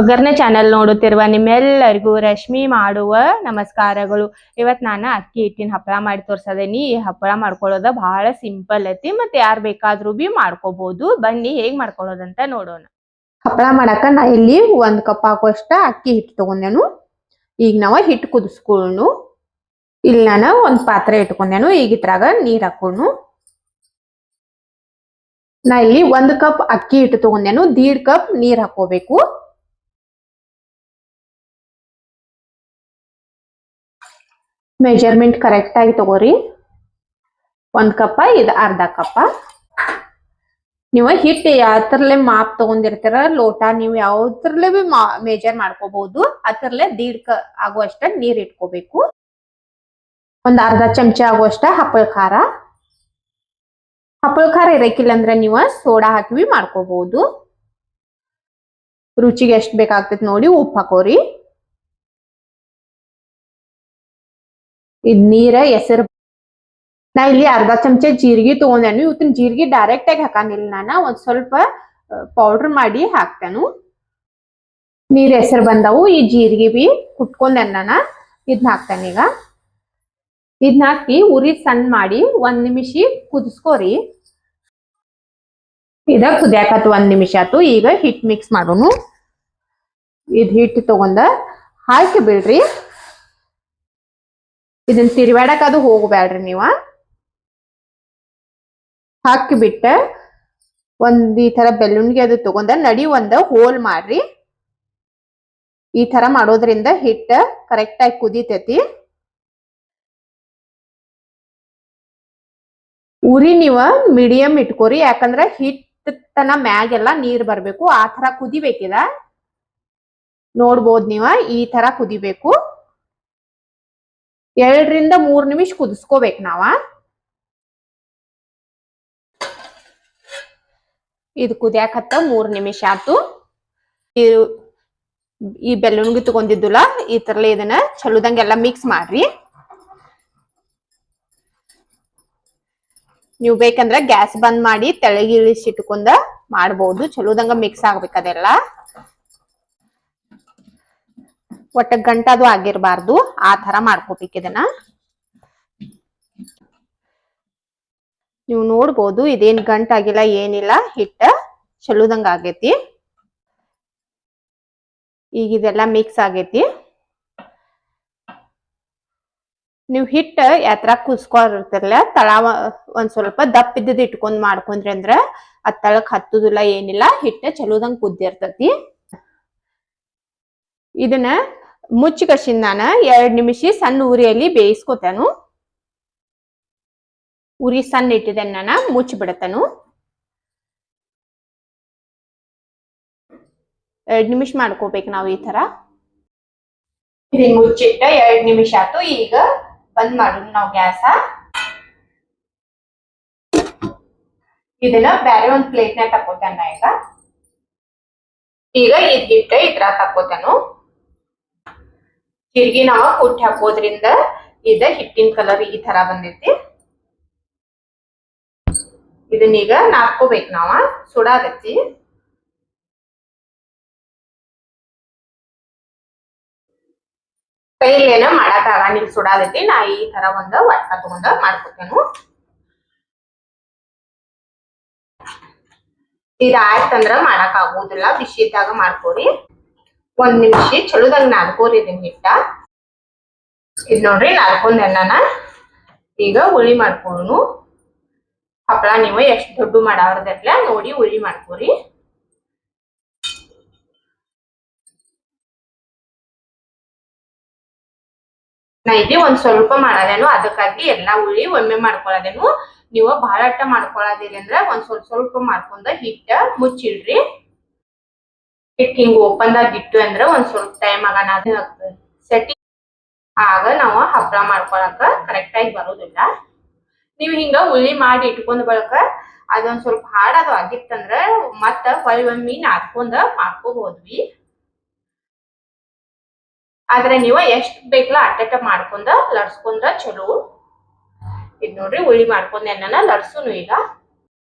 ಒಗ್ಗರಣೆ ಚಾನೆಲ್ ನೋಡುತ್ತಿರುವ ನಿಮ್ಮೆಲ್ಲರಿಗೂ ರಶ್ಮಿ ಮಾಡುವ ನಮಸ್ಕಾರಗಳು. ಇವತ್ತು ನಾನು ಅಕ್ಕಿ ಹಿಟ್ಟಿನ ಹಪ್ಪಳ ಮಾಡಿ ತೋರ್ಸದೇನಿ. ಈ ಹಪ್ಪಳ ಮಾಡ್ಕೊಳ್ಳೋದ ಬಹಳ ಸಿಂಪಲ್ ಐತಿ, ಮತ್ತೆ ಯಾರು ಬೇಕಾದ್ರೂ ಬಿ ಮಾಡ್ಕೋಬಹುದು. ಬನ್ನಿ ಹೇಗ್ ಮಾಡ್ಕೊಳ್ಳೋದಂತ ನೋಡೋಣ. ಹಪ್ಪಳ ಮಾಡಾಕ ನಾ ಇಲ್ಲಿ 1 ಕಪ್ ಹಾಕುವಷ್ಟ ಅಕ್ಕಿ ಹಿಟ್ಟು ತಗೊಂಡೇನು. ಈಗ ನಾವು ಹಿಟ್ಟು ಕುದಿಸ್ಕೊಳ್ಳೋಣ. ಇಲ್ಲಿ ನಾನು ಒಂದು ಪಾತ್ರೆ ಇಟ್ಕೊಂಡೇನು. ಈಗ ಇದ್ರಾಗ ನೀರ್ ಹಾಕೋಣ. ನಾ ಇಲ್ಲಿ 1 ಕಪ್ ಅಕ್ಕಿ ಹಿಟ್ಟು ತಗೊಂಡೇನು. 1.5 ಕಪ್ ನೀರ್ ಹಾಕೋಬೇಕು. ಮೆಜರ್ಮೆಂಟ್ ಕರೆಕ್ಟ್ ಆಗಿ ತಗೋರಿ. 1 ಕಪ್ ಇದು ಅರ್ಧ ಕಪ್. ನೀವು ಹಿಟ್ಟು ಯಾವ್ದ್ರಲ್ಲೇ ಮಾಪ್ ತಗೊಂಡಿರ್ತೀರ, ಲೋಟ ನೀವು ಯಾವ್ದ್ರಲ್ಲೇ ಬಿ ಮೇಜರ್ ಮಾಡ್ಕೋಬಹುದು. ಅದರಲ್ಲೇ 1.5 ಆಗುವಷ್ಟ ನೀರ್ ಇಟ್ಕೋಬೇಕು. ಒಂದ್ ಅರ್ಧ ಚಮಚ ಆಗುವಷ್ಟ ಹಪ್ಪಳ ಖಾರ. ಹಪ್ಪಳ ಖಾರ ಇರಕ್ಕಿಲ್ಲ ಅಂದ್ರೆ ನೀವು ಸೋಡಾ ಹಾಕಿ ಮಾಡ್ಕೋಬಹುದು. ರುಚಿಗೆ ಎಷ್ಟು ಬೇಕಾಗ್ತೈತಿ ನೋಡಿ ಉಪ್ಪು ಹಾಕೋರಿ. ಇದ್ ನೀರ ಹೆಸರು. ನಾ ಇಲ್ಲಿ ಅರ್ಧ ಚಮಚ ಜೀರಿಗೆ ತಗೊಂಡೇನು. ಇವತ್ತಿನ ಜೀರಿಗೆ ಡೈರೆಕ್ಟ್ ಆಗಿ ಹಾಕಂಗಿಲ್ಲ, ನಾನು ಒಂದ್ ಸ್ವಲ್ಪ ಪೌಡರ್ ಮಾಡಿ ಹಾಕ್ತೇನು. ನೀರ್ ಹೆಸರು ಬಂದವು. ಈ ಜೀರಿಗೆ ಬಿ ಕುಟ್ಕೊಂಡೆ ನಾನು. ಇದನ್ನ ಹಾಕ್ತೇನೆ. ಈಗ ಇದನ್ನ ಹಾಕಿ ಉರಿ ಸಣ್ಣ ಮಾಡಿ 1 ನಿಮಿಷ ಕುದಿಸ್ಕೋರಿ. ಇದ ಕುದಿಯಾಕತ್ 1 ನಿಮಿಷ ಆತು. ಈಗ ಹಿಟ್ ಮಿಕ್ಸ್ ಮಾಡೋನು. ಇದ್ ಹಿಟ್ಟು ತಗೊಂಡ ಹಾಕಿ ಬಿಡ್ರಿ. ಇದನ್ನ ತಿರುವಾಡಕ್ ಅದು ಹೋಗ್ಬೇಡ್ರಿ. ನೀವ ಹಾಕಿ ಬಿಟ್ಟ ಈ ತರ ಬೆಲೂನ್ಗೆ ಅದು ತಗೊಂಡ ನಡಿ ಒಂದ ಹೋಲ್ ಮಾಡ್ರಿ. ಈ ತರ ಮಾಡೋದ್ರಿಂದ ಹಿಟ್ಟ ಕರೆಕ್ಟ್ ಆಗಿ ಕುದಿತೈತಿ. ಉರಿ ನೀವ ಮೀಡಿಯಂ ಇಟ್ಕೋರಿ, ಯಾಕಂದ್ರ ಹಿಟ್ಟನ ಮ್ಯಾಗೆಲ್ಲ ನೀರ್ ಬರ್ಬೇಕು. ಆ ತರ ಕುದಿಬೇಕಿದ. ನೋಡ್ಬೋದ್ ನೀವ ಈ ತರ ಕುದಿಬೇಕು. 2 ರಿಂದ 3 ನಿಮಿಷ ಕುದಿಸ್ಕೋಬೇಕು ನಾವ. ಇದು ಕುದಿಯಾಕತ್ತ 3 ನಿಮಿಷ ಆತು. ಈ ಬೆಲೂನ್ಗೆ ತಗೊಂಡಿದ್ದುಲ್ಲ, ಈ ತರಲೆ ಇದನ್ನ ಚಲೋದಂಗೆಲ್ಲ ಮಿಕ್ಸ್ ಮಾಡ್ರಿ. ನೀವು ಬೇಕಂದ್ರ ಗ್ಯಾಸ್ ಬಂದ್ ಮಾಡಿ ತೆಳಗಿ ಇಳಿಸಿಟ್ಕೊಂಡ ಮಾಡ್ಬೋದು. ಚಲೋದಂಗ ಮಿಕ್ಸ್ ಆಗ್ಬೇಕು ಅದೆಲ್ಲ. ಒಟ್ಟ ಗಂಟದು ಆಗಿರ್ಬಾರ್ದು. ಆ ತರ ಮಾಡ್ಕೋಬೇಕು ಇದನ್ನ. ನೀವು ನೋಡ್ಬೋದು ಇದೇನ್ ಗಂಟಾಗಿಲ್ಲ ಏನಿಲ್ಲ. ಹಿಟ್ಟ ಚಲೋದಂಗ ಆಗೈತಿ. ಈಗ ಇದೆಲ್ಲ ಮಿಕ್ಸ್ ಆಗೈತಿ. ನೀವು ಹಿಟ್ಟ ಯಾತ್ರ ಕುದಿಸ್ಕೊಂಡಿರ್ತಿರಲ್ಲ, ತಳ ಒಂದ್ ಸ್ವಲ್ಪ ದಪ್ಪ ಇದ್ದದ್ ಇಟ್ಕೊಂಡ್ ಮಾಡ್ಕೊಂಡ್ರಿ ಅಂದ್ರ ಅದ್ ತಳಕ್ ಹತ್ತುದಿಲ್ಲ ಏನಿಲ್ಲ. ಹಿಟ್ಟ ಚಲೋದಂಗ ಕುದ್ದಿರ್ತತಿ. ಇದನ್ನ ಮುಚ್ಚಿ ಕಡ್ಸಿಂದ ನಾನು 2 ನಿಮಿಷ ಸಣ್ಣ ಉರಿಯಲ್ಲಿ ಬೇಯಿಸ್ಕೊತೇನು. ಉರಿ ಸಣ್ಣ ಇಟ್ಟಿದ್ದೇನೆ ನಾನು. ಮುಚ್ಚಿ ಬಿಡತೇನು. 2 ನಿಮಿಷ ಮಾಡ್ಕೋಬೇಕು ನಾವು ಈ ತರ. ಇದನ್ನ ಮುಚ್ಚಿಟ್ಟ 2 ನಿಮಿಷ ಆತು. ಈಗ ಬಂದ್ ಮಾಡೋಣ ನಾವು ಗ್ಯಾಸ. ಇದನ್ನ ಬೇರೆ ಒಂದ್ ಪ್ಲೇಟ್ ನ ತಕೋತೇನೆ ಈಗ. ಈಗ ಇದ್ ಹಿಟ್ಟ ಇದ್ರ ತಕೋತೇನು. ಜೀರಿಗೆ ನಾವು ಕುಟ್ಟಿ ಹಾಕೋದ್ರಿಂದ ಇದ ಹಿಟ್ಟಿನ ಕಲರ್ ಈ ತರ ಬಂದೈತಿ. ಇದನ್ನೀಗ ನಾದ್ಕೋಬೇಕು ನಾವ. ಸುಡಾದೈತಿ. ಕೈಲೇನ ಮಾಡಕ್ ಆಗಂಗಿಲ್ಲ, ಸುಡಾದೈತಿ. ನಾ ಈ ತರ ಒಂದ ವಟ್ಟ ತಗೊಂಡ ಮಾಡ್ಕೊತೇನು. ಇದಾಯ್ತಂದ್ರ ಮಾಡಕ್ ಆಗುದಿಲ್ಲ. ಬಿಸಿ ಇದ್ದಾಗ ಮಾಡ್ಕೋರಿ. 1 ನಿಮಿಷ ಚಲೋದಂಗ ನಾದ್ಕೋರಿ ಇದನ್ನ ಹಿಟ್ಟ. ಇದ್ ನೋಡ್ರಿ ನಾದ್ಕೊಂಡೆ ನಾನ. ಈಗ ಉಳಿ ಮಾಡ್ಕೊಳ್ಳೋನು. ಹಪ್ಪಳ ನೀವು ಎಷ್ಟು ದೊಡ್ಡ ಮಾಡಾವ್ರದಟ್ಲ ನೋಡಿ ಉಳಿ ಮಾಡ್ಕೋರಿ. ನಾ ಇಲ್ಲಿ ಒಂದ್ ಸ್ವಲ್ಪ ಮಾಡದೇನು, ಅದಕ್ಕಾಗಿ ಎಲ್ಲಾ ಉಳಿ ಒಮ್ಮೆ ಮಾಡ್ಕೊಳ್ಳೋದೇನು. ನೀವು ಬಹಳಟ್ಟ ಮಾಡ್ಕೊಳ್ಳೋದಿರಿ ಅಂದ್ರ ಒಂದ್ ಸ್ವಲ್ಪ ಸ್ವಲ್ಪ ಮಾಡ್ಕೊಂಡ ಹಿಟ್ಟ ಮುಚ್ಚಿಡ್ರಿ. ಹಿಟ್ ಹಿಂಗ ಓಪನ್ ದಾಗ ಇಟ್ಟು ಅಂದ್ರ ಒಂದ್ ಸ್ವಲ್ಪ ಟೈಮ್ ಆಗ ಸೆಟ್ಟಿ ಆಗ ನಾವು ಹಪ್ಪಳ ಮಾಡ್ಕೊಳಕ ಕರೆಕ್ಟ್ ಆಗಿ ಬರೋದಿಲ್ಲ. ನೀವ್ ಹಿಂಗ ಉಳ್ಳಿ ಮಾಡಿ ಇಟ್ಕೊಂಡ್ ಬಳಕ ಅದೊಂದ್ ಸ್ವಲ್ಪ ಹಾಡದು ಆಗಿತ್ತಂದ್ರ ಮತ್ತ ಹೊಳ್ಳಿ ಒಮ್ಮಿ ನಾದ್ಕೊಂಡ ಮಾಡ್ಕೋಬಹುದ್ವಿ. ಆದ್ರೆ ನೀವು ಎಷ್ಟ್ ಬೇಕಲ್ಲ ಅಟ್ಟಟ ಮಾಡ್ಕೊಂಡ ಲಡ್ಸ್ಕೊಂಡ್ರ ಚಲೋ. ಇದ್ ನೋಡ್ರಿ ಉಳ್ಳಿ ಮಾಡ್ಕೊಂಡೆ ನಾನು ಲಡ್ಸುನು ಈಗ.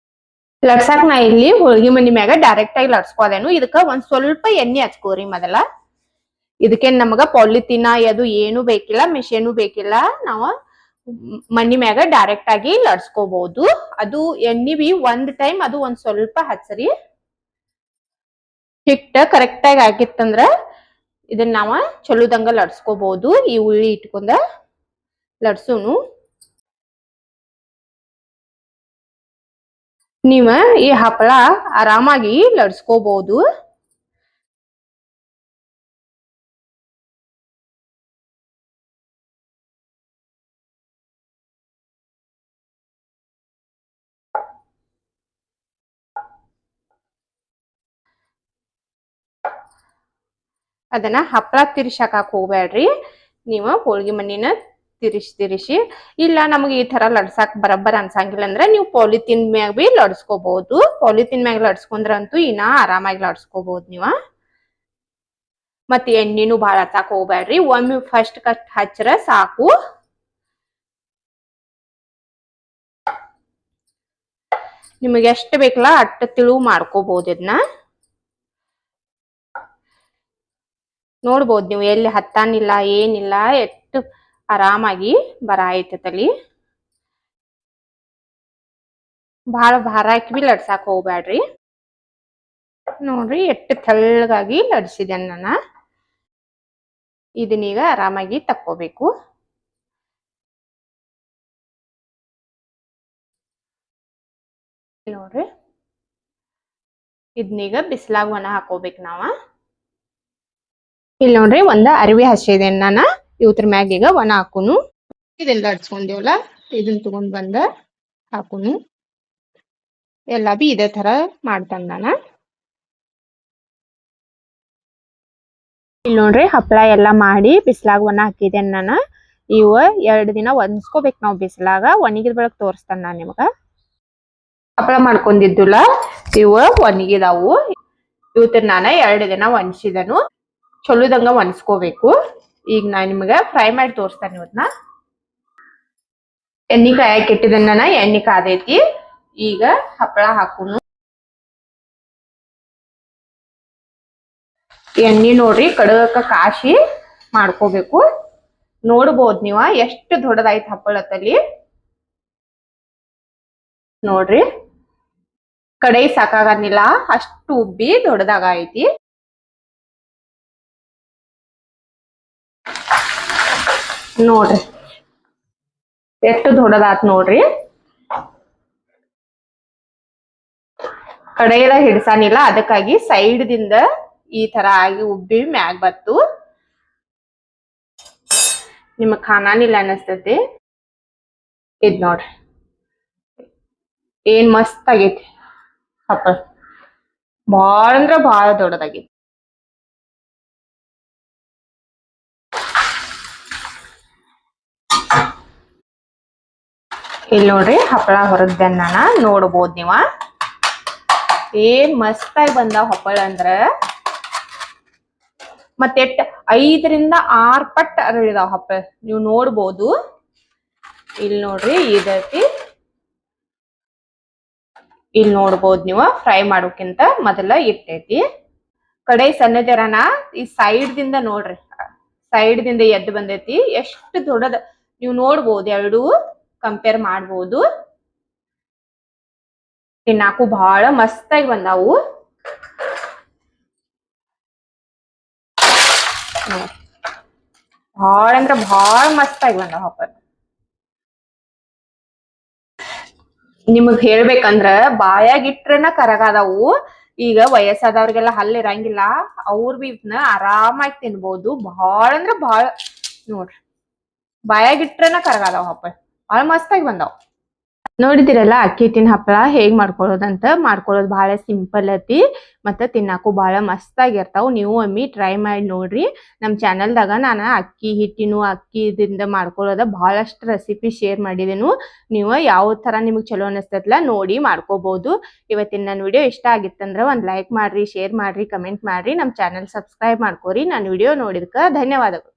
ಲಡ್ಸಾಕ್ ನಾ ಇಲ್ಲಿ ಹೋಳ್ಗಿ ಮನಿ ಮ್ಯಾಗ ಡೈರೆಕ್ಟ್ ಆಗಿ ಲಡ್ಸ್ಕೋದೇನು. ಇದಕ್ಕ ಒಂದ್ ಸ್ವಲ್ಪ ಎಣ್ಣೆ ಹಚ್ಕೋರಿ ಮೊದಲ. ಇದಕ್ಕೇನ್ ನಮಗ ಪಾಲಿಥಿನ್ ಅದು ಏನು ಬೇಕಿಲ್ಲ, ಮಿಷಿನು ಬೇಕಿಲ್ಲ. ನಾವ ಮನಿ ಮ್ಯಾಗ ಡೈರೆಕ್ಟ್ ಆಗಿ ಲಡ್ಸ್ಕೋಬಹುದು. ಅದು ಎಣ್ಣಿ ಬಿ ಒಂದ್ ಟೈಮ್ ಅದು ಒಂದ್ ಸ್ವಲ್ಪ ಹಚ್ಚರಿ. ಹಿಟ್ಟ ಕರೆಕ್ಟ್ ಆಗಿ ಆಗಿತ್ತಂದ್ರ ಇದನ್ನ ನಾವ ಚಲೋದಂಗ ಲಡ್ಸ್ಕೋಬಹುದು. ಈ ಉಳ್ಳಿ ಇಟ್ಕೊಂಡ ಲಡ್ಸುನು. ನೀವ ಈ ಹಪ್ಪಳ ಆರಾಮಾಗಿ ಲಡ್ಸ್ಕೋಬಹುದು. ಅದನ್ನ ಹಪ್ಪಳ ತಿರ್ಸಾಕ್ ಹೋಗ್ಬೇಡ್ರಿ. ನೀವ ಹೋಳ್ಗಿ ಮಣ್ಣಿನ ತಿರ್ಸಿ ಇಲ್ಲ ನಮ್ಗೆ ಈ ತರ ಲಡ್ಸಾಕ್ ಬರಬ್ಬರ್ ಅನ್ಸಂಗಿಲ್ಲ ಅಂದ್ರೆ ನೀವು ಪಾಲಿಥಿನ್ ಮ್ಯಾಗ ಬಿ ಲಡ್ಸ್ಕೋಬಹುದು. ಪಾಲಿಥಿನ್ ಮ್ಯಾಗ ಲಡ್ಸ್ಕೊಂಡ್ರ ಅಂತೂ ಇನ್ನ ಆರಾಮಾಗಿ ಲಡ್ಸ್ಕೋಬಹುದು ನೀವ. ಮತ್ತೆ ಎಣ್ಣಿನೂ ಬಾಳ ಹಚ್ಚಾಕ್ ಹೋಗ್ಬೇಡ್ರಿ. ಒಮ್ಮೆ ಫಸ್ಟ್ ಕಟ್ ಹಚ್ಚ್ರ ಸಾಕು. ನಿಮಗೆ ಎಷ್ಟು ಬೇಕಲ್ಲ ಅಟ್ಟ ತಿಳು ಮಾಡ್ಕೋಬಹುದು. ಇದನ್ನ ನೋಡ್ಬೋದು ನೀವು, ಎಲ್ಲಿ ಹತ್ತಾನಿಲ್ಲ ಏನಿಲ್ಲ, ಎಷ್ಟು ಆರಾಮಾಗಿ ಬರಾಯ್ತತಲ್ಲಿ. ಬಹಳ ಭಾರ ಹಾಕಿ ಬಿ ಲಡ್ಸಾಕ್ ಹೋಗ್ಬೇಡ್ರಿ. ನೋಡ್ರಿ ಎಷ್ಟು ತೆಳ್ಳಗಾಗಿ ಲಡ್ಸಿದೆ ನಾನ. ಇದನ್ನೀಗ ಆರಾಮಾಗಿ ತಕ್ಕೋಬೇಕು. ನೋಡ್ರಿ ಇದನ್ನೀಗ ಬಿಸಿಲಾಗ ಒಣ ಹಾಕೋಬೇಕು ನಾವ. ಇಲ್ಲಿ ನೋಡ್ರಿ ಒಂದ ಅರಿವಿ ಹಸಿದೆ ನಾನ. ಇವತ್ರ ಮ್ಯಾಗ ಈಗ ಒಣ ಹಾಕುನು. ಇದೆಲ್ಲ ಲಡ್ಸ್ಕೊಂಡೇವಲ್ಲ ಇದನ್ನ ತಗೊಂಡ್ ಬಂದ ಹಾಕುನು. ಎಲ್ಲಾ ಬಿ ಇದೇ ತರ ಮಾಡ್ತಾನ ನಾನ. ಇಲ್ಲಿ ನೋಡ್ರಿ ಹಪ್ಪಳ ಎಲ್ಲಾ ಮಾಡಿ ಬಿಸಿಲಾಗ ಒಣ ಹಾಕಿದೆ ನಾನ. ಇವ 2 ದಿನ ಒಣಸ್ಕೋಬೇಕು ನಾವ್ ಬಿಸಿಲಾಗ. ಒಣಗಿದ ಬೆಳಕ್ ತೋರಿಸ್ತಾನ ನಾನ್ ನಿಮಗ. ಹಪ್ಪಳ ಮಾಡ್ಕೊಂಡಿದ್ದುಲ್ಲ ಇವ ಒಣಗಿದಾವು. ಇವತ್ತ ನಾನ 2 ದಿನ ಒಣಸಿದನು. ಚಲೋದಂಗ ಒಣಸ್ಕೋಬೇಕು. ಈಗ ನಾ ನಿಮಗ ಫ್ರೈ ಮಾಡಿ ತೋರಿಸ್ತಾನೆ ಇವತ್ನ. ಎಣ್ಣಿ ಕಾಯಕ್ ಇಟ್ಟಿದ್ದನ್ನ ನಾನ. ಎಣ್ಣಿ ಕಾದೈತಿ. ಈಗ ಹಪ್ಪಳ ಹಾಕುನು. ಎಣ್ಣಿ ನೋಡ್ರಿ ಕಡಕ ಕಾಶಿ ಮಾಡ್ಕೋಬೇಕು. ನೋಡ್ಬೋದ್ ನೀವ ಎಷ್ಟು ದೊಡ್ಡದಾಯ್ತು ಹಪ್ಪಳತ್ತಲ್ಲಿ. ನೋಡ್ರಿ ಕಡೈ ಸಾಕಾಗಂಗಿಲ್ಲ ಅಷ್ಟು ಉಬ್ಬಿ ದೊಡ್ಡದಾಗ ಐತಿ. ನೋಡ್ರಿ ಎಷ್ಟು ದೊಡ್ಡದಾತ್ ನೋಡ್ರಿ. ಕಡೆಯೆಲ್ಲ ಹಿಡ್ಸಾನಿಲ್ಲ, ಅದಕ್ಕಾಗಿ ಸೈಡ್ ದಿಂದ ಈ ತರ ಆಗಿ ಉಬ್ಬಿ ಮ್ಯಾಗ್ ಬತ್ತು. ನಿಮಗ್ ಖಾನಾನಿಲ್ಲ ಅನಸ್ತೈತಿ. ಇದ್ ನೋಡ್ರಿ ಏನ್ ಮಸ್ತ್ ಆಗೈತಿ ಹಪ್ಪಳ. ಬಾಳ ಅಂದ್ರ ಬಾಳ ದೊಡ್ಡದಾಗೈತಿ. ಇಲ್ಲಿ ನೋಡ್ರಿ ಹಪ್ಪಳ ಹೊರದ್ದೆ ನಾನ. ನೋಡ್ಬೋದ್ ನೀವ ಏನ್ ಮಸ್ತ್ ಆಗಿ ಬಂದಾವ್ ಹಪ್ಪಳ ಅಂದ್ರ. ಮತ್ತೆ 5 ರಿಂದ 6 ಪಟ್ಟ ಅರಳಿದಾವ್ ಹಪ್ಪಳ. ನೀವು ನೋಡ್ಬೋದು. ಇಲ್ಲಿ ನೋಡ್ರಿ ಇದೈತಿ. ಇಲ್ಲಿ ನೋಡ್ಬೋದು ನೀವು ಫ್ರೈ ಮಾಡೋಕ್ಕಿಂತ ಮೊದಲ ಇಟ್ಟೈತಿ. ಕಡೆ ಸಣ್ಣದಿರನ ಈ ಸೈಡ್ ದಿಂದ ನೋಡ್ರಿ. ಸೈಡ್ ದಿಂದ ಎದ್ದು ಬಂದೈತಿ. ಎಷ್ಟು ದೊಡ್ಡದ ನೀವು ನೋಡ್ಬೋದು. ಎರಡೂ ಕಂಪೇರ್ ಮಾಡ್ಬೋದು. ತಿನ್ನಾಕು ಬಹಳ ಮಸ್ತ್ ಆಗಿ ಬಂದಾವು. ಭಾಳ ಅಂದ್ರ ಭಾಳ ಮಸ್ತ್ ಆಗಿ ಬಂದಾವ ಹಪ್ಪಳ. ನಿಮಗ್ ಹೇಳ್ಬೇಕಂದ್ರ ಬಾಯಾಗ ಇಟ್ರನ ಕರಗಾದವು. ಈಗ ವಯಸ್ಸಾದವ್ರಿಗೆಲ್ಲ ಹಲ್ಲು ಇರಂಗಿಲ್ಲ, ಅವ್ರ ಬಿ ಇದನ್ನ ಆರಾಮಾಗಿ ತಿನ್ಬೋದು. ಭಾಳ ಅಂದ್ರ ಭಾಳ ನೋಡ್ರಿ ಬಾಯಾಗ ಇಟ್ರನ ಕರಗಾದವ್ ಹಪ್ಪಳ. ಭಾಳ ಮಸ್ತ್ ಆಗಿ ಬಂದಾವ್. ನೋಡಿದಿರಲ್ಲ ಅಕ್ಕಿ ಹಿಟ್ಟಿನ ಹಪ್ಪಳ ಹೇಗ್ ಮಾಡ್ಕೊಳ್ಳೋದಂತ. ಮಾಡ್ಕೊಳ್ಳೋದು ಬಹಳ ಸಿಂಪಲ್ ಐತಿ. ಮತ್ತೆ ತಿನ್ನಾಕು ಬಹಳ ಮಸ್ತ್ ಆಗಿರ್ತಾವ. ನೀವು ಒಮ್ಮೆ ಟ್ರೈ ಮಾಡಿ ನೋಡ್ರಿ. ನಮ್ ಚಾನಲ್ದಾಗ ನಾನು ಅಕ್ಕಿ ಇದಿಂದ ಮಾಡ್ಕೊಳ್ಳೋದ ಬಹಳಷ್ಟು ರೆಸಿಪಿ ಶೇರ್ ಮಾಡಿದೆನು. ನೀವು ಯಾವ ತರ ನಿಮ್ಗೆ ಚಲೋ ಅನಿಸ್ತೈತಲ್ಲ ನೋಡಿ ಮಾಡ್ಕೋಬಹುದು. ಇವತ್ತಿನ ನನ್ನ ವಿಡಿಯೋ ಇಷ್ಟ ಆಗಿತ್ತಂದ್ರ ಒಂದ್ ಲೈಕ್ ಮಾಡ್ರಿ, ಶೇರ್ ಮಾಡ್ರಿ, ಕಮೆಂಟ್ ಮಾಡ್ರಿ. ನಮ್ ಚಾನಲ್ ಸಬ್ಸ್ಕ್ರೈಬ್ ಮಾಡ್ಕೋರಿ. ನನ್ನ ವಿಡಿಯೋ ನೋಡಿದ್ಕ ಧನ್ಯವಾದಗಳು.